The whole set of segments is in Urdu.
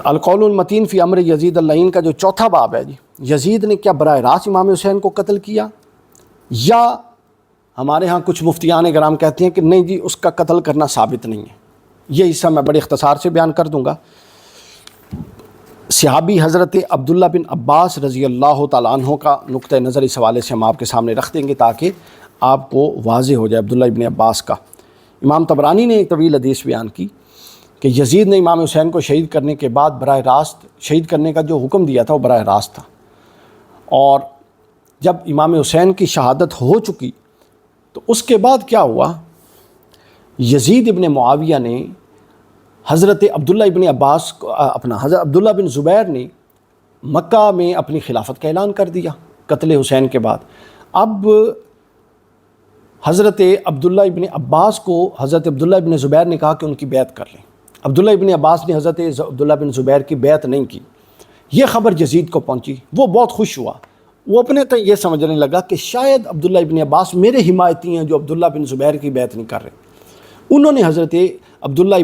القول المتین فی امر یزید اللعین کا جو چوتھا باب ہے جی، یزید نے کیا براہ راست امام حسین کو قتل کیا، یا ہمارے ہاں کچھ مفتیان کرام کہتے ہیں کہ نہیں جی اس کا قتل کرنا ثابت نہیں ہے۔ یہ حصہ میں بڑے اختصار سے بیان کر دوں گا۔ صحابی حضرت عبداللہ بن عباس رضی اللہ تعالیٰ عنہ کا نقطہ نظر اس حوالے سے ہم آپ کے سامنے رکھ دیں گے تاکہ آپ کو واضح ہو جائے عبداللہ بن عباس کا۔ امام طبرانی نے ایک طویل حدیث بیان کی کہ یزید نے امام حسین کو شہید کرنے کے بعد براہ راست شہید کرنے کا جو حکم دیا تھا وہ براہ راست تھا، اور جب امام حسین کی شہادت ہو چکی تو اس کے بعد کیا ہوا، یزید ابن معاویہ نے حضرت عبداللہ ابن عباس کو حضرت عبداللہ بن زبیر نے مکہ میں اپنی خلافت کا اعلان کر دیا قتل حسین کے بعد۔ اب حضرت عبداللہ ابن عباس کو حضرت عبداللہ ابن زبیر نے کہا کہ ان کی بیعت کر لیں۔ عبداللہ ابن عباس نے حضرت عبداللہ بن زبیر کی بیعت نہیں کی۔ یہ خبر یزید کو پہنچی، وہ بہت خوش ہوا، وہ اپنے تئیں یہ سمجھنے لگا کہ شاید عبداللہ ابن عباس میرے حمایتی ہیں جو عبداللہ بن زبیر کی بیعت نہیں کر رہے۔ انہوں نے حضرت عبداللہ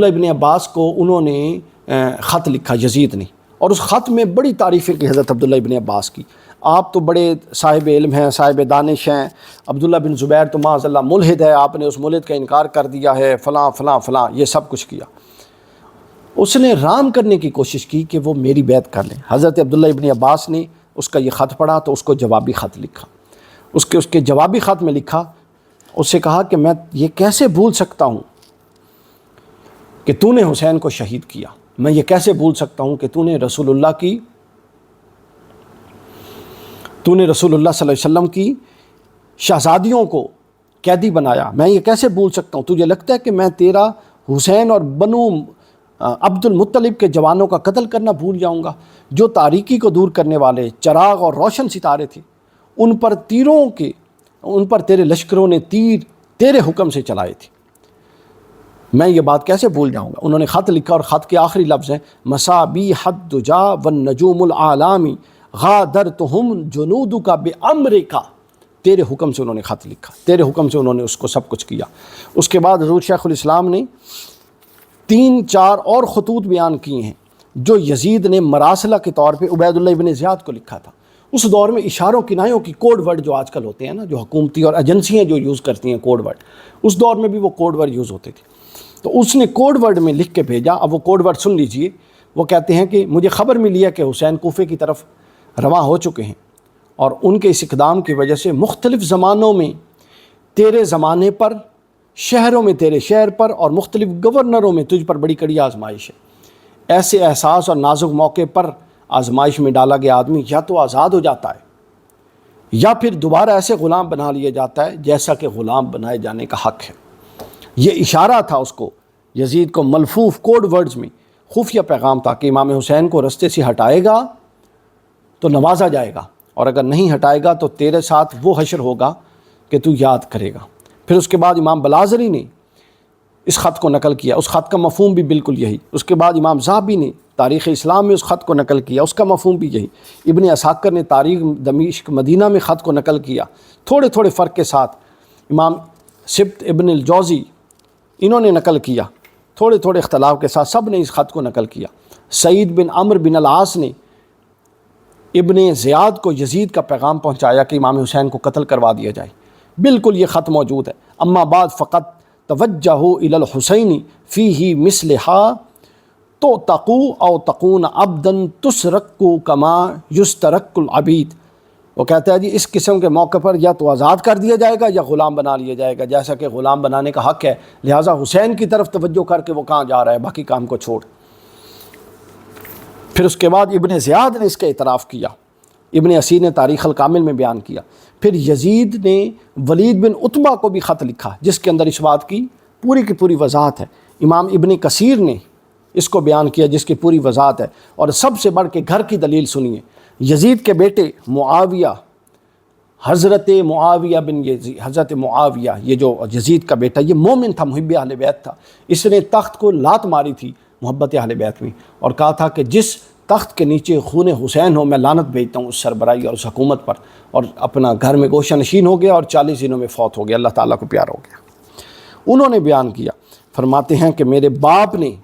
ابن عباس کو انہوں نے خط لکھا یزید نے، اور اس خط میں بڑی تعریفیں کی حضرت عبداللہ ابن عباس کی۔ آپ تو بڑے صاحب علم ہیں، صاحب دانش ہیں، عبداللہ بن زبیر تو معاذ اللہ ملحد ہے، آپ نے اس ملحد کا انکار کر دیا ہے، فلاں فلاں فلاں، یہ سب کچھ کیا۔ اس نے رام کرنے کی کوشش کی کہ وہ میری بیعت کر لیں۔ حضرت عبداللہ ابن عباس نے اس کا یہ خط پڑھا تو اس کو جوابی خط لکھا۔ اس کے جوابی خط میں لکھا، اس سے کہا کہ میں یہ کیسے بھول سکتا ہوں کہ تو نے حسین کو شہید کیا، میں یہ کیسے بھول سکتا ہوں کہ تو نے رسول اللہ صلی اللہ علیہ وسلم کی شہزادیوں کو قیدی بنایا، میں یہ کیسے بھول سکتا ہوں؟ تجھے لگتا ہے کہ میں تیرا حسین اور بنو عبد المطلب کے جوانوں کا قتل کرنا بھول جاؤں گا، جو تاریکی کو دور کرنے والے چراغ اور روشن ستارے تھے، ان پر تیرے لشکروں نے تیر تیرے حکم سے چلائے تھے، میں یہ بات کیسے بھول جاؤں گا؟ انہوں نے خط لکھا، اور خط کے آخری لفظ ہیں مصابیح الدجا والنجوم العالامی غادرتہم جنودک بامرک، تیرے حکم سے انہوں نے خط لکھا، تیرے حکم سے انہوں نے اس کو سب کچھ کیا۔ اس کے بعد حضور شیخ الاسلام نے 3-4 اور خطوط بیان کیے ہیں جو یزید نے مراسلہ کے طور پہ عبید اللہ ابن زیاد کو لکھا تھا۔ اس دور میں اشاروں کنایوں کی کوڈ ورڈ جو آج کل ہوتے ہیں نا، جو حکومتی اور ایجنسیاں جو یوز کرتی ہیں کوڈ ورڈ، اس دور میں بھی وہ کوڈ ورڈ یوز ہوتے تھے۔ تو اس نے کوڈ ورڈ میں لکھ کے بھیجا۔ اب وہ کوڈ ورڈ سن لیجئے۔ وہ کہتے ہیں کہ مجھے خبر ملی ہے کہ حسین کوفے کی طرف رواں ہو چکے ہیں، اور ان کے اس اقدام کی وجہ سے مختلف زمانوں میں تیرے زمانے پر، شہروں میں تیرے شہر پر، اور مختلف گورنروں میں تجھ پر بڑی کڑی آزمائش ہے۔ ایسے احساس اور نازک موقع پر آزمائش میں ڈالا گیا آدمی یا تو آزاد ہو جاتا ہے، یا پھر دوبارہ ایسے غلام بنا لیا جاتا ہے جیسا کہ غلام بنائے جانے کا حق ہے۔ یہ اشارہ تھا اس کو، یزید کو ملفوف کوڈ ورڈز میں خفیہ پیغام تھا کہ امام حسین کو رستے سے ہٹائے گا تو نوازا جائے گا، اور اگر نہیں ہٹائے گا تو تیرے ساتھ وہ حشر ہوگا کہ تو یاد کرے گا۔ پھر اس کے بعد امام بلازری نے اس خط کو نقل کیا، اس خط کا مفہوم بھی بالکل یہی۔ اس کے بعد امام ذہبی نے تاریخ اسلام میں اس خط کو نقل کیا، اس کا مفہوم بھی یہی۔ ابن عساکر نے تاریخ دمشق مدینہ میں خط کو نقل کیا، تھوڑے تھوڑے فرق کے ساتھ۔ امام سبت ابن الجوزی انہوں نے نقل کیا، تھوڑے تھوڑے اختلاف کے ساتھ سب نے اس خط کو نقل کیا۔ سعید بن عمرو بن العاص نے ابن زیاد کو یزید کا پیغام پہنچایا کہ امام حسین کو قتل کروا دیا جائے، بالکل یہ خط موجود ہے۔ اما بعد فقط توجہوا الی الحسین فیہ مثلہا تو تقو او تقون عبدا تسرق کما یسترق العبید۔ وہ کہتا ہے جی اس قسم کے موقع پر یا تو آزاد کر دیا جائے گا یا غلام بنا لیا جائے گا، جیسا کہ غلام بنانے کا حق ہے، لہٰذا حسین کی طرف توجہ کر کے وہ کہاں جا رہا ہے، باقی کام کو چھوڑ۔ پھر اس کے بعد ابن زیاد نے اس کا اعتراف کیا، ابن اسیر نے تاریخ الکامل میں بیان کیا۔ پھر یزید نے ولید بن عتبہ کو بھی خط لکھا جس کے اندر اس بات کی پوری وضاحت ہے۔ امام ابن کثیر نے اس کو بیان کیا جس کی پوری وضاحت ہے، اور سب سے بڑھ کے گھر کی دلیل سنیے۔ یزید کے بیٹے معاویہ، حضرت معاویہ یہ جو یزید کا بیٹا، یہ مومن تھا، محب اہل بیت تھا۔ اس نے تخت کو لات ماری تھی محبت اہل بیت میں، اور کہا تھا کہ جس تخت کے نیچے خون حسین ہو میں لعنت بھیجتا ہوں اس سربراہی اور اس حکومت پر، اور اپنا گھر میں گوشہ نشین ہو گیا اور 40 دنوں میں فوت ہو گیا، اللہ تعالیٰ کو پیار ہو گیا۔ انہوں نے بیان کیا، فرماتے ہیں کہ میرے باپ نے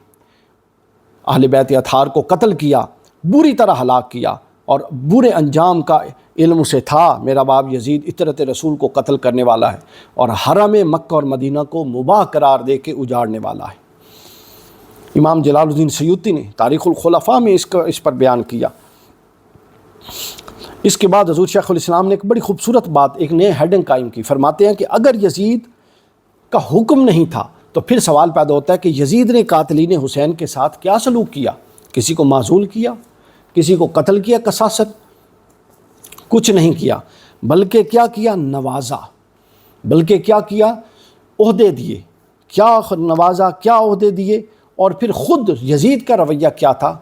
اہل بیت اطہار کو قتل کیا، بری طرح ہلاک کیا، اور برے انجام کا علم اسے تھا۔ میرا باپ یزید اطرت رسول کو قتل کرنے والا ہے اور حرم مکہ اور مدینہ کو مباح قرار دے کے اجاڑنے والا ہے۔ امام جلال الدین سیوطی نے تاریخ الخلفاء میں اس پر بیان کیا۔ اس کے بعد حضور شیخ الاسلام نے ایک بڑی خوبصورت بات، ایک نئے ہیڈنگ قائم کی۔ فرماتے ہیں کہ اگر یزید کا حکم نہیں تھا تو پھر سوال پیدا ہوتا ہے کہ یزید نے قاتلین حسین کے ساتھ کیا سلوک کیا؟ کسی کو معزول کیا؟ کسی کو قتل کیا قصاصاً؟ کچھ نہیں کیا، بلکہ کیا کیا؟ نوازا۔ بلکہ کیا کیا؟ عہدے دیے۔ کیا نوازا، کیا عہدے دیے؟ اور پھر خود یزید کا رویہ کیا تھا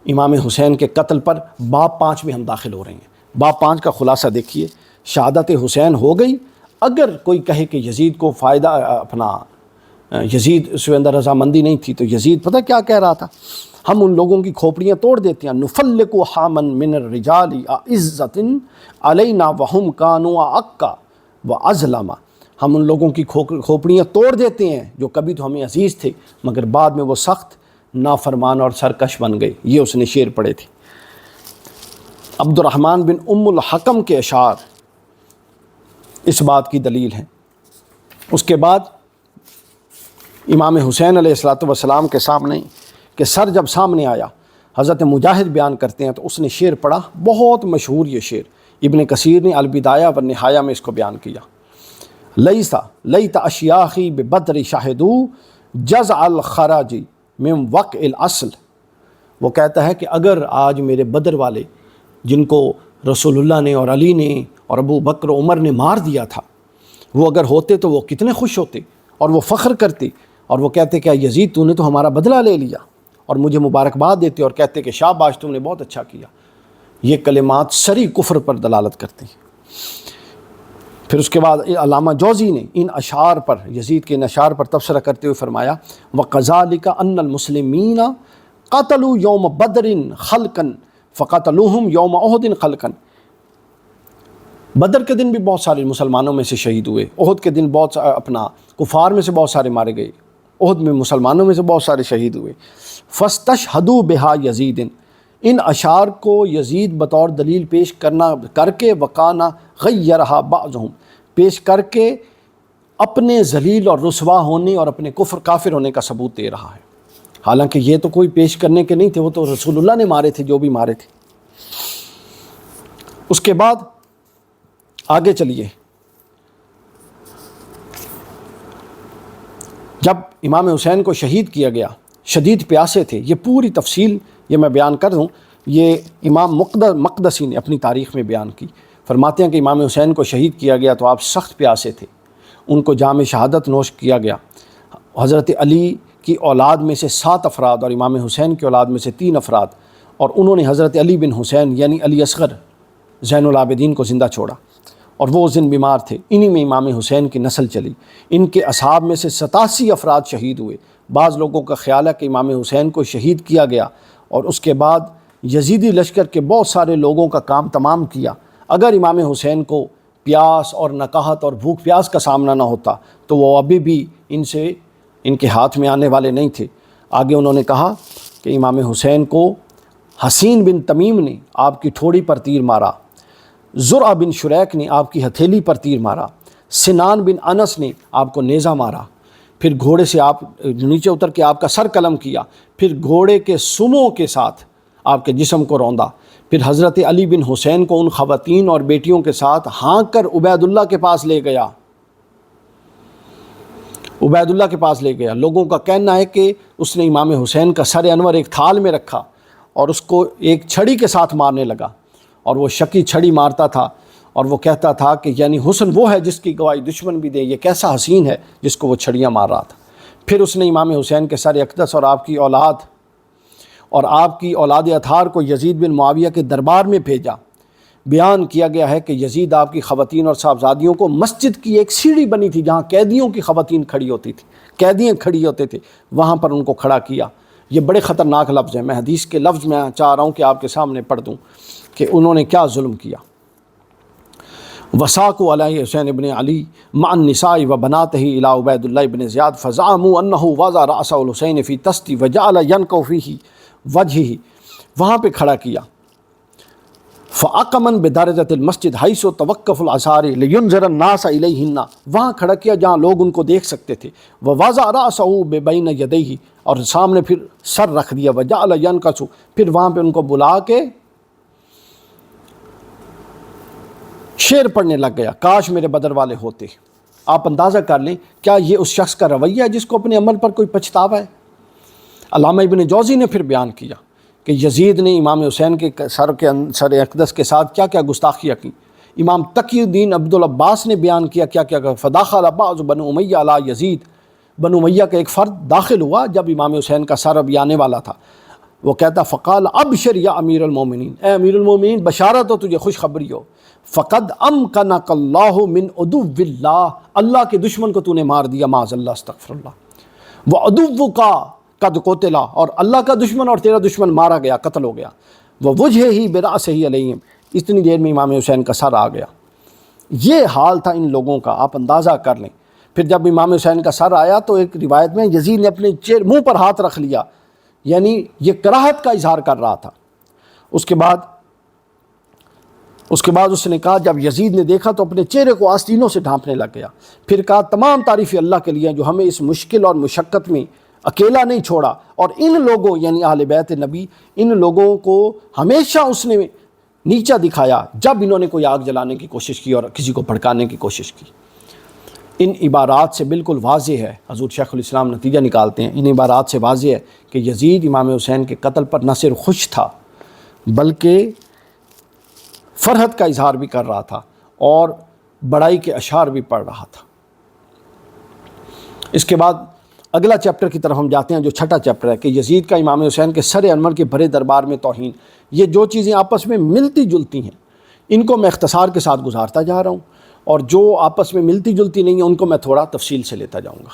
امام حسین کے قتل پر؟ باب 5 میں ہم داخل ہو رہے ہیں۔ باب 5 کا خلاصہ دیکھیے۔ شہادت حسین ہو گئی۔ اگر کوئی کہے کہ یزید کو فائدہ یزید اس کے اندر رضامندی نہیں تھی، تو یزید پتہ کیا کہہ رہا تھا؟ ہم ان لوگوں کی کھوپڑیاں توڑ دیتے ہیں۔ نفلق حامن من الرجال عزت علینا وہم کانوا اکا و ازلما۔ ہم ان لوگوں کی کھوپڑیاں توڑ دیتے ہیں جو کبھی تو ہمیں عزیز تھے مگر بعد میں وہ سخت نافرمان اور سرکش بن گئے۔ یہ اس نے شعر پڑھے تھے۔ عبد الرحمن بن ام الحکم کے اشعار اس بات کی دلیل ہیں۔ اس کے بعد امام حسین علیہ السلام کے سامنے کہ سر جب سامنے آیا، حضرت مجاہد بیان کرتے ہیں تو اس نے شعر پڑھا، بہت مشہور یہ شعر۔ ابن کثیر نے البدایہ والنہایہ میں اس کو بیان کیا۔ لیت اشیاخی ببدر شاہدو جزع الخراج من وقع الاصل۔ وہ کہتا ہے کہ اگر آج میرے بدر والے جن کو رسول اللہ نے اور علی نے اور ابو بکر و عمر نے مار دیا تھا، وہ اگر ہوتے تو وہ کتنے خوش ہوتے اور وہ فخر کرتے، اور وہ کہتے کہ یزید تو نے تو ہمارا بدلہ لے لیا، اور مجھے مبارکباد دیتے اور کہتے کہ شاباش تم نے بہت اچھا کیا۔ یہ کلمات صریح کفر پر دلالت کرتے ہیں۔ پھر اس کے بعد علامہ جوزی نے ان اشعار پر، یزید کے ان اشعار پر تبصرہ کرتے ہوئے فرمایا وَقَذَلِكَ أَنَّ الْمُسْلِمِينَ قَتَلُوا يَوْمَ بَدْرٍ خَلْقًا فَقَتَلُوهُمْ يَوْمَ أُحُدٍ خَلْقًا۔ بدر کے دن بھی بہت سارے مسلمانوں میں سے شہید ہوئے، احد کے دن بہت کفار میں سے بہت سارے مارے گئے، احد میں مسلمانوں میں سے بہت سارے شہید ہوئے۔ فَاسْتَشْهَدُوا بِهَا يَزِيدٍ، ان اشعار کو یزید بطور دلیل پیش کر کے وَقَانَ غَيَّرَهَا بَعْضُهُمْ، پیش کر کے اپنے ذلیل اور رسوا ہونے اور اپنے کافر ہونے کا ثبوت دے رہا ہے، حالانکہ یہ تو کوئی پیش کرنے کے نہیں تھے، وہ تو رسول اللہ نے مارے تھے جو بھی مارے تھے۔ اس کے بعد آگے چلیے، جب امام حسین کو شہید کیا گیا، شدید پیاسے تھے، یہ پوری تفصیل یہ میں بیان کر دوں، یہ امام مقدسی نے اپنی تاریخ میں بیان کی۔ فرماتے ہیں کہ امام حسین کو شہید کیا گیا تو آپ سخت پیاسے تھے، ان کو جام شہادت نوش کیا گیا۔ حضرت علی کی اولاد میں سے 7 افراد اور امام حسین کی اولاد میں سے 3 افراد، اور انہوں نے حضرت علی بن حسین یعنی علی اصغر زین العابدین کو زندہ چھوڑا، اور وہ اس دن بیمار تھے۔ انہی میں امام حسین کی نسل چلی۔ ان کے اصحاب میں سے 87 افراد شہید ہوئے۔ بعض لوگوں کا خیال ہے کہ امام حسین کو شہید کیا گیا اور اس کے بعد یزیدی لشکر کے بہت سارے لوگوں کا کام تمام کیا۔ اگر امام حسین کو پیاس اور نکاہت اور بھوک پیاس کا سامنا نہ ہوتا تو وہ ابھی بھی ان کے ہاتھ میں آنے والے نہیں تھے۔ آگے انہوں نے کہا کہ امام حسین کو حسین بن تمیم نے آپ کی ٹھوڑی پر تیر مارا، زرع بن شریک نے آپ کی ہتھیلی پر تیر مارا، سنان بن انس نے آپ کو نیزہ مارا، پھر گھوڑے سے آپ نیچے اتر کے آپ کا سر قلم کیا، پھر گھوڑے کے سموں کے ساتھ آپ کے جسم کو روندا، پھر حضرت علی بن حسین کو ان خواتین اور بیٹیوں کے ساتھ ہانک کر عبید اللہ کے پاس لے گیا۔ عبید اللہ کے پاس لے گیا۔ لوگوں کا کہنا ہے کہ اس نے امام حسین کا سر انور ایک تھال میں رکھا اور اس کو ایک چھڑی کے ساتھ مارنے لگا، اور وہ شکی چھڑی مارتا تھا اور وہ کہتا تھا کہ یعنی حسن وہ ہے جس کی گواہی دشمن بھی دے، یہ کیسا حسین ہے جس کو وہ چھڑیاں مار رہا تھا۔ پھر اس نے امام حسین کے سر اقدس اور آپ کی اولاد اطہار کو یزید بن معاویہ کے دربار میں بھیجا۔ بیان کیا گیا ہے کہ یزید آپ کی خواتین اور صاحبزادیوں کو مسجد کی ایک سیڑھی بنی تھی جہاں قیدیوں کی خواتین کھڑی ہوتی تھی، قیدیاں کھڑی ہوتے تھے، وہاں پر ان کو کھڑا کیا۔ یہ بڑے خطرناک لفظ ہیں، میں حدیث کے لفظ میں چاہ رہا ہوں کہ آپ کے سامنے پڑھ دوں کہ انہوں نے کیا ظلم کیا۔ وساقوا علیہ حسین ابن علی مع النساء و بناتہ الی عبید اللہ ابن زیاد فزعموا انہ وضع رأس الحسین فی تست وجعل ینکو فیہ وجہہ، وہاں پہ کھڑا کیا. فَأَقَمًا بِدَرَجَةِ الْمَسْجِدِ حَيْثُ تَوَقَّفُ الْأَنصَارِ لِيُنْذِرَ النَّاسَ إِلَيْهِنَّ، وہاں کھڑا کیا جہاں لوگ ان کو دیکھ سکتے تھے. وَوَضَعَ رَأْسَهُ بِبَيْنِ يَدَيْهِ، اور سامنے پھر سر رکھ دیا. وَجَعَلَ يَنْكَسُ، پھر وہاں پہ ان کو بلا کے شعر پڑھنے لگ گیا. کاش میرے بدر والے ہوتے. آپ اندازہ کر لیں کیا یہ اس شخص کا رویہ ہے جس کو اپنے عمل پر کوئی پچھتاوا ہے؟ علامہ ابن جوزی نے پھر بیان کیا کہ یزید نے امام حسین کے سر اقدس کے ساتھ کیا کیا گستاخیاں کی. امام تقی الدین عبد العباس نے بیان کیا کیا کیا. فداخل بعض بنو امیہ علی یزید، بنو امیہ کا ایک فرد داخل ہوا جب امام حسین کا سر ابھی آنے والا تھا. وہ کہتا فقال ابشر یا امیر المومنین، اے امیر المومنین بشارت ہو تجھے، خوشخبری ہو. فقد امکنک اللہ من عدو اللہ، اللہ کے دشمن کو تو نے مار دیا، معاذ اللہ استغفر اللہ. وعدوک قد قتل، اور اللہ کا دشمن اور تیرا دشمن مارا گیا، قتل ہو گیا. ووجہہ برأسہ علیہم، اتنی دیر میں امام حسین کا سر آ گیا. یہ حال تھا ان لوگوں کا، آپ اندازہ کر لیں. پھر جب امام حسین کا سر آیا تو ایک روایت میں یزید نے اپنے منہ پر ہاتھ رکھ لیا، یعنی یہ کراہت کا اظہار کر رہا تھا. اس کے بعد اس نے کہا، جب یزید نے دیکھا تو اپنے چہرے کو آستینوں سے ڈھانپنے لگ گیا. پھر کہا تمام تعریفیں اللہ کے لیے جو ہمیں اس مشکل اور مشقت میں اکیلا نہیں چھوڑا، اور ان لوگوں یعنی اہل بیت نبی، ان لوگوں کو ہمیشہ اس نے نیچا دکھایا جب انہوں نے کوئی آگ جلانے کی کوشش کی اور کسی کو بھڑکانے کی کوشش کی. ان عبارات سے بالکل واضح ہے، حضور شیخ الاسلام نتیجہ نکالتے ہیں، ان عبارات سے واضح ہے کہ یزید امام حسین کے قتل پر نہ صرف خوش تھا بلکہ فرحت کا اظہار بھی کر رہا تھا اور بڑائی کے اشعار بھی پڑھ رہا تھا. اس کے بعد اگلا چیپٹر کی طرف ہم جاتے ہیں جو چھٹا چیپٹر ہے کہ یزید کا امام حسین کے سر انور کے بڑے دربار میں توہین. یہ جو چیزیں آپس میں ملتی جلتی ہیں ان کو میں اختصار کے ساتھ گزارتا جا رہا ہوں، اور جو آپس میں ملتی جلتی نہیں ہیں ان کو میں تھوڑا تفصیل سے لیتا جاؤں گا.